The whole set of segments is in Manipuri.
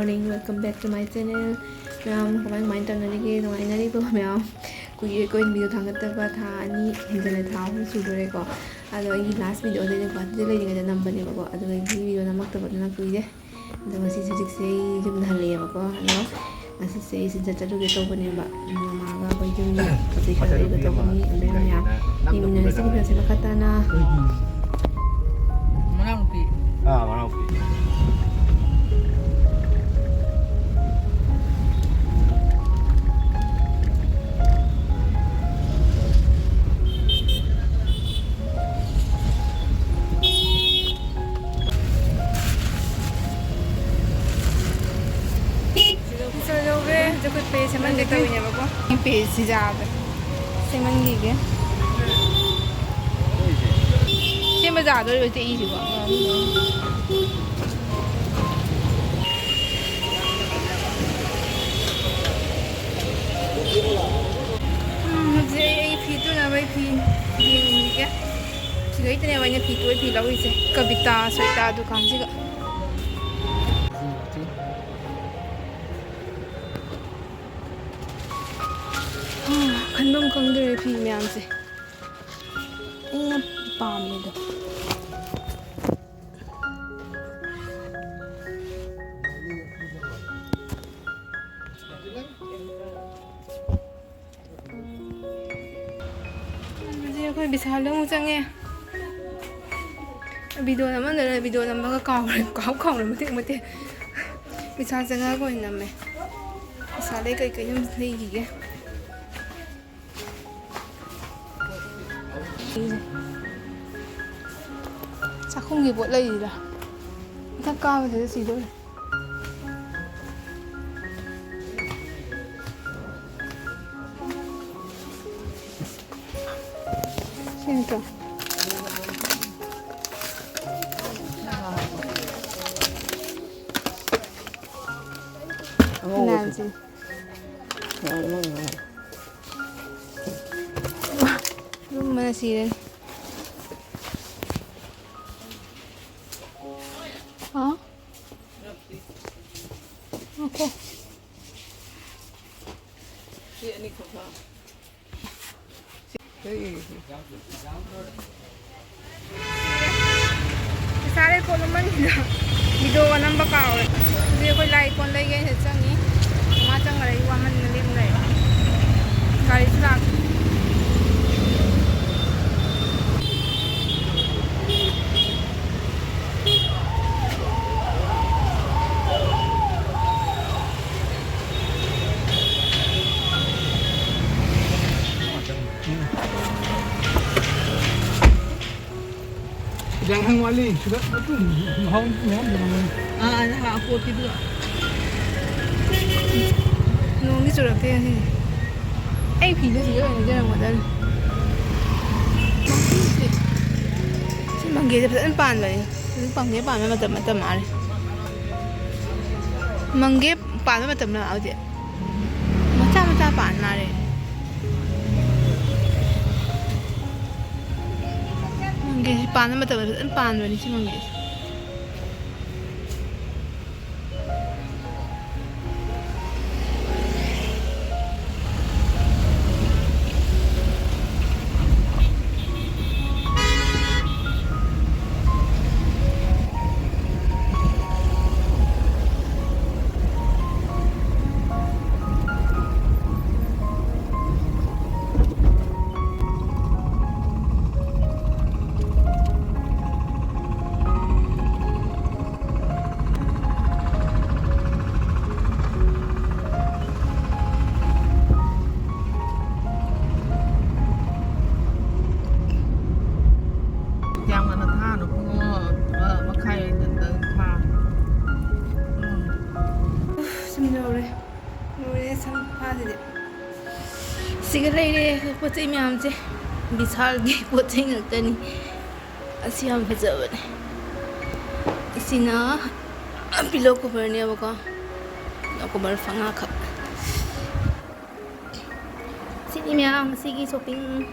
morning, welcome back to my channel. Ma'am, kamain tanarige nungainari po ma'am. Kuye ko in video thangataba tha ani hinjale tha hu sudore ko. Ado ai last video de ko ade lai ninga number ne ko. Ado ai video namakta badna kuye. Ado masi sujik se jum dhale ba ko. Ado masi se sinja chalu ge to bane ba. Mama ga ko jum ni pati ka ai ga to bani ande ma'am. Ni minna se ko se makata na. Manang pi. Manang pi. Seman kita punya apa? Ini pesi jaga. Seman gigi. Seman jaga itu isi juga. Jadi itu nama itu ini ya. Jika itu namanya itu lalu itu kavita, cerita itu kan juga. Kanbam kangdre phi myam se ina pam le do je koi bisal lo change video naman na video naman ka kaw mate bisal changa ko iname bisal kai kai yum nei gi chắc không kịp bộ lây gì đâu thác cao thế gì thôi xem kìa làm gì mana sih ini? Hah? Oke. Ini kok. Sare ko naman video ka Nmba Kaure. Video ko like kon lay gen sa ni. Macang rai wa man lim rai. Kali sak. Jangan wali, sudah betul. Mau jangan. Nah, aku gitu. Nung ni sudah kayak ni. Phi nó sih kan jangan modal. Si mangge dia pasal pan lah. Mangge pan macam mana? Mangge pan macam mana aja? Macam pan lah. Mangge pan macam pan ni si mangge. Sigalay pot sa imam je bisal gi pot sa ngakta ni asiyam fajaban isina pillow cover niya baka ako bar fanga kha sini imam sige shopping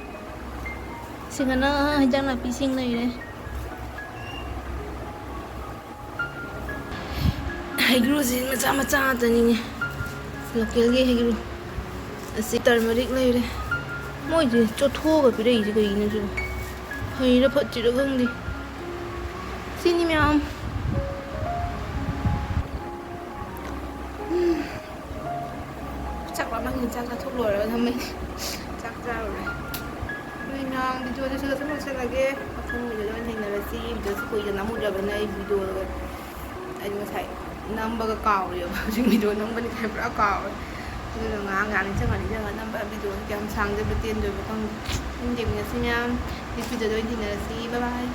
singana hajang na pising na ire ꯍꯩꯒ꯭ꯔꯨꯁꯦ ꯃꯆꯥ ꯃꯆꯥ ꯉꯥꯛꯇꯅꯤꯅꯦ ꯂꯣꯀꯦꯜꯒꯤ ꯍꯩꯒ꯭ꯔꯨ ꯑꯁꯤ ꯇꯔꯃꯔꯤꯛ ꯂꯩꯔꯦ ꯃꯣꯏꯁꯦ ꯆꯣꯠꯊꯣꯛꯑꯒ ꯄꯤꯔꯛꯏꯁꯦ ꯀꯩꯒꯤꯅꯣꯁꯨ ꯐꯩꯔ ꯐꯠꯇ꯭ꯔꯤꯔ ꯈꯪꯗꯦ ꯁꯤꯅꯤ ꯃꯌꯥꯝ ꯆꯥꯛ ꯂꯥꯝꯃꯟꯗꯅ ꯆꯥꯛ ꯆꯥꯊꯣꯛꯂꯣꯏꯔꯒ ꯊꯝꯃꯩꯅꯦ ꯆꯥꯛ ꯆꯥꯔꯨꯔꯦ ꯅꯣꯏ ꯃꯌꯥꯝ ꯚꯤꯗꯤꯑꯣꯗ ꯁꯤꯗ ꯁꯨꯝ ꯂꯣꯏꯁꯤꯜꯂꯒꯦ ꯃꯊꯪ ꯚꯤꯗꯤꯑꯣꯗ ꯑꯣꯏꯅ ꯊꯦꯡꯅꯔꯁꯤ ꯚꯤꯗꯤꯑꯣꯁꯤ ꯀꯨꯏꯅ ꯅꯝꯃꯨꯗ꯭ꯔꯕꯅ ꯑꯩ ꯚꯤꯗꯤꯑꯣꯒ ꯑꯩ ꯉꯁꯥꯏ ꯅꯝꯕꯒ ꯀꯥꯎꯔꯦꯕ ꯍꯧꯖꯤꯛ ꯚꯤꯗꯤꯑꯣ ꯅꯝꯕꯅꯤ ꯀꯥꯏ ꯄꯨꯔꯥ ꯀꯥꯎꯔꯦ ꯑꯗꯨꯅ ꯉꯥꯏꯍꯥꯛ ꯅꯤꯡꯁꯤꯡꯉ ꯅꯝꯕ ꯚꯤꯗꯤꯑꯣꯁꯤ ꯀꯌꯥꯝ ꯁꯥꯡꯗꯣꯏꯕ ꯇꯦꯟꯗꯣꯏꯕ ꯈꯪꯗꯦ ꯌꯦꯡꯃꯤꯟꯅꯁꯤ ꯃꯌꯥꯝ ꯅꯦꯛꯁ ꯚꯤꯗꯤꯑꯣꯗ ꯑꯣꯏꯅ ꯊꯦꯡꯅꯔꯁꯤ ꯕꯥꯏ ꯕꯥꯏ